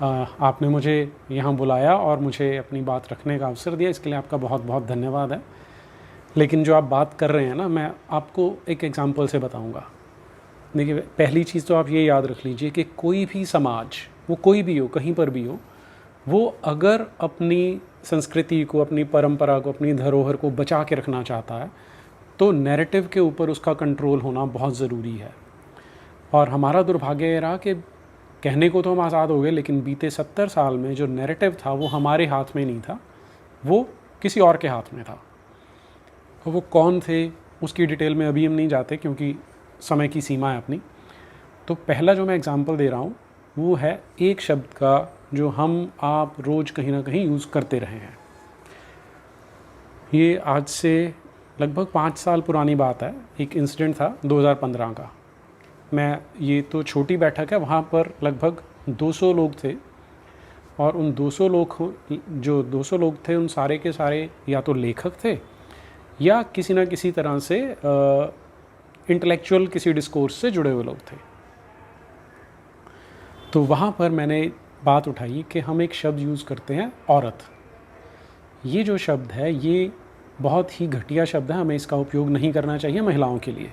आपने मुझे यहाँ बुलाया और मुझे अपनी बात रखने का अवसर दिया, इसके लिए आपका बहुत बहुत धन्यवाद है। लेकिन जो आप बात कर रहे हैं ना, मैं आपको एक एग्ज़ाम्पल से बताऊँगा। देखिए, पहली चीज़ तो आप ये याद रख लीजिए कि कोई भी समाज, वो कोई भी हो, कहीं पर भी हो, वो अगर अपनी संस्कृति को, अपनी परंपरा को, अपनी धरोहर को बचा के रखना चाहता है तो नैरेटिव के ऊपर उसका कंट्रोल होना बहुत ज़रूरी है। और हमारा दुर्भाग्य ये रहा कि कहने को तो हम आज़ाद हो गए, लेकिन बीते 70 साल में जो नैरेटिव था वो हमारे हाथ में नहीं था, वो किसी और के हाथ में था। तो वो कौन थे उसकी डिटेल में अभी हम नहीं जाते क्योंकि समय की सीमा है अपनी। तो पहला जो मैं एग्ज़ाम्पल दे रहा हूँ वो है एक शब्द का जो हम आप रोज़ कहीं ना कहीं यूज़ करते रहे हैं। ये आज से लगभग 5 साल पुरानी बात है। एक इंसिडेंट था 2015 का। ये तो छोटी बैठक है, वहाँ पर लगभग 200 लोग थे और उन 200 लोग थे उन सारे के सारे या तो लेखक थे या किसी ना किसी तरह से इंटेलेक्चुअल किसी डिस्कोर्स से जुड़े हुए लोग थे। तो वहाँ पर मैंने बात उठाई कि हम एक शब्द यूज़ करते हैं, औरत। ये जो शब्द है ये बहुत ही घटिया शब्द है, हमें इसका उपयोग नहीं करना चाहिए महिलाओं के लिए।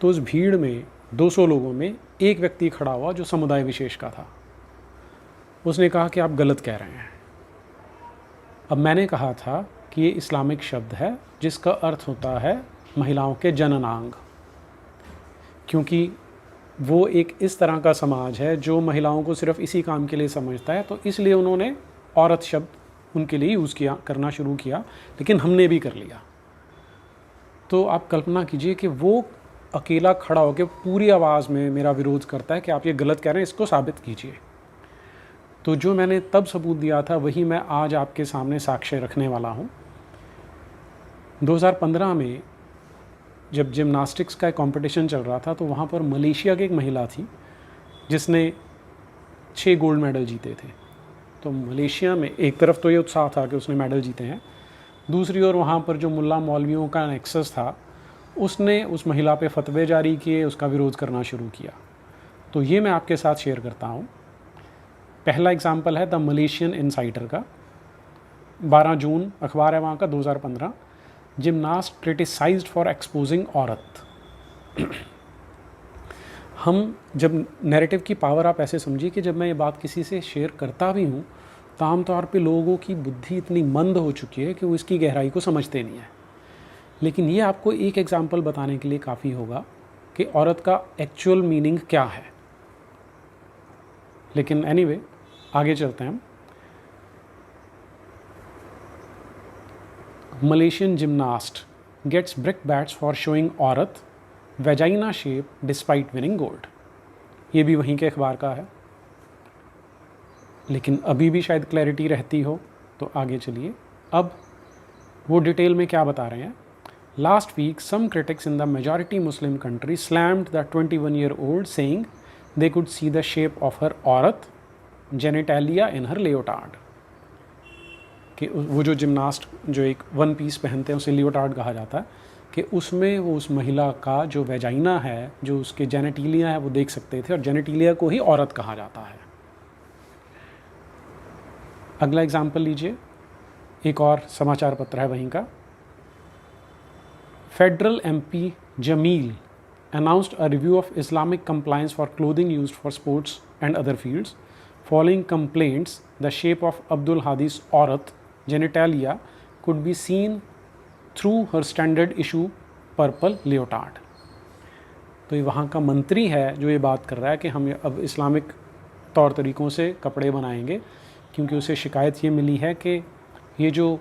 तो उस भीड़ में 200 लोगों में एक व्यक्ति खड़ा हुआ जो समुदाय विशेष का था। उसने कहा कि आप गलत कह रहे हैं। अब मैंने कहा था कि ये इस्लामिक शब्द है जिसका अर्थ होता है महिलाओं के जननांग, क्योंकि वो एक इस तरह का समाज है जो महिलाओं को सिर्फ इसी काम के लिए समझता है, तो इसलिए उन्होंने औरत शब्द उनके लिए यूज़ करना शुरू किया, लेकिन हमने भी कर लिया। तो आप कल्पना कीजिए कि वो अकेला खड़ा होकर पूरी आवाज़ में मेरा विरोध करता है कि आप ये गलत कह रहे हैं, इसको साबित कीजिए। तो जो मैंने तब सबूत दिया था वही मैं आज आपके सामने साक्ष्य रखने वाला हूँ। 2015 में जब जिम्नास्टिक्स का कंपटीशन चल रहा था तो वहाँ पर मलेशिया की एक महिला थी जिसने 6 गोल्ड मेडल जीते थे। तो मलेशिया में एक तरफ तो ये उत्साह था कि उसने मेडल जीते हैं, दूसरी ओर वहाँ पर जो मुल्ला मौलवियों का नेक्सस था उसने उस महिला पे फतवे जारी किए, उसका विरोध करना शुरू किया। तो ये मैं आपके साथ शेयर करता हूँ। पहला एग्जाम्पल है द मलेशियन इनसाइडर का, 12 जून अखबार है वहाँ का, 2015। जिम्नास्ट क्रिटिसाइज्ड फॉर एक्सपोजिंग औरत। हम जब नैरेटिव की पावर, आप ऐसे समझिए कि जब मैं ये बात किसी से शेयर करता भी हूँ तो आमतौर पे लोगों की बुद्धि इतनी मंद हो चुकी है कि वो इसकी गहराई को समझते नहीं है। लेकिन ये आपको एक एग्जाम्पल बताने के लिए काफ़ी होगा कि औरत का एक्चुअल मीनिंग क्या है। लेकिन एनीवे, आगे चलते हैं हम। Malaysian gymnast gets brickbats for showing औरत vagina shape despite winning gold. ये भी वहीं के अखबार का है, लेकिन अभी भी शायद क्लैरिटी रहती हो। तो आगे चलिए, अब वो डिटेल में क्या बता रहे हैं। Last week some critics in the majority Muslim country slammed the 21-year-old saying they could see the shape of her औरत जेनिटालिया इन हर लियोटार्ड। कि वो जो जिम्नास्ट जो एक वन पीस पहनते हैं उसे लियोटार्ड कहा जाता है, कि उसमें वो उस महिला का जो वेजाइना है, जो उसके जेनेटिलिया है, वो देख सकते थे, और जेनेटिलिया को ही औरत कहा जाता है। अगला एग्जाम्पल लीजिए, एक और समाचार पत्र है वहीं का। Federal MP Jamil announced a review of Islamic compliance for clothing used for sports and other fields. Following complaints, the shape of Abdul Hadi's aurat genitalia could be seen through her standard issue purple leotard. तो ये वहाँ का मंत्री है जो ये बात कर रहा है कि हम अब इस्लामिक तौर तरीक़ों से कपड़े बनाएंगे, क्योंकि उसे शिकायत ये मिली है कि ये जो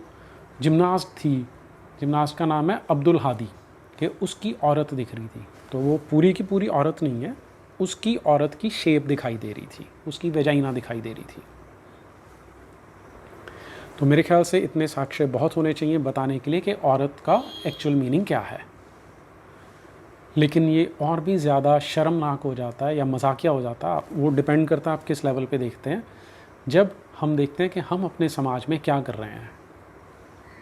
जिम्नास्ट थी, जिम्नास्ट का नाम है अब्दुल हादी, कि उसकी औरत दिख रही थी। तो वो पूरी की पूरी औरत नहीं है, उसकी औरत की शेप दिखाई दे रही थी, उसकी वेजाइना दिखाई दे रही थी। तो मेरे ख्याल से इतने साक्ष्य बहुत होने चाहिए बताने के लिए कि औरत का एक्चुअल मीनिंग क्या है। लेकिन ये और भी ज़्यादा शर्मनाक हो जाता है या मजाकिया हो जाता है, वो डिपेंड करता है आप किस लेवल पे देखते हैं। जब हम देखते हैं कि हम अपने समाज में क्या कर रहे हैं,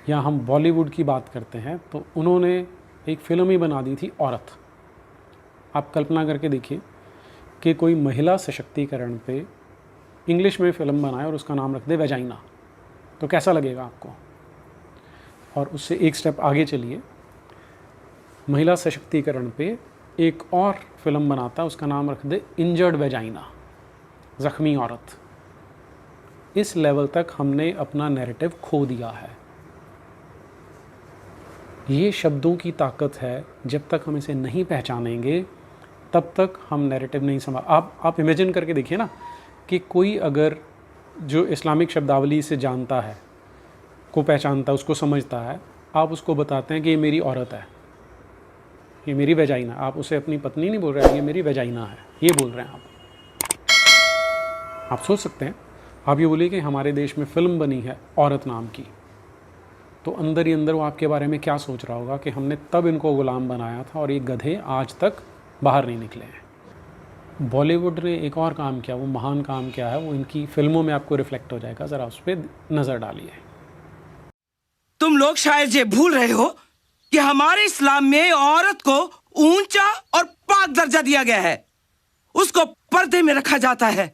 या हम बॉलीवुड की बात करते हैं, तो उन्होंने एक फ़िल्म ही बना दी थी औरत। आप कल्पना करके देखिए कि कोई महिला सशक्तिकरण पे इंग्लिश में फ़िल्म बनाए और उसका नाम रख दे वेजाइना, तो कैसा लगेगा आपको? और उससे एक स्टेप आगे चलिए, महिला सशक्तिकरण पे एक और फिल्म बनाता है, उसका नाम रख दे इंजर्ड वेजाइना, ज़ख्मी औरत। इस लेवल तक हमने अपना नैरेटिव खो दिया है। ये शब्दों की ताकत है, जब तक हम इसे नहीं पहचानेंगे तब तक हम नैरेटिव नहीं समझ। आप इमेजिन करके देखिए ना कि कोई अगर जो इस्लामिक शब्दावली से जानता है, को पहचानता है, उसको समझता है, आप उसको बताते हैं कि ये मेरी औरत है, ये मेरी वेजाइना, आप उसे अपनी पत्नी नहीं बोल रहे हैं, ये मेरी वेजाइना है, ये बोल रहे हैं आप सोच सकते हैं, आप ये बोलिए कि हमारे देश में फ़िल्म बनी है औरत नाम की, तो अंदर ही अंदर वो आपके बारे में क्या सोच रहा होगा कि हमने तब इनको गुलाम बनाया था और ये गधे आज तक बाहर नहीं निकले हैं। बॉलीवुड ने एक और काम किया, वो महान काम क्या है, वो इनकी फिल्मों में आपको रिफ्लेक्ट हो जाएगा, ज़रा उस पर नज़र डालिए। तुम लोग शायद ये भूल रहे हो कि हमारे इस्लाम में औरत को ऊंचा और पाक दर्जा दिया गया है, उसको पर्दे में रखा जाता है।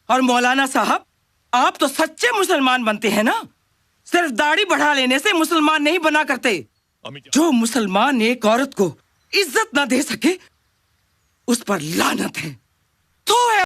और मौलाना साहब, आप तो सच्चे मुसलमान बनते हैं ना, सिर्फ दाढ़ी बढ़ा लेने से मुसलमान नहीं बना करते। जो मुसलमान एक औरत को इज्जत ना दे सके, उस पर लानत है। तो है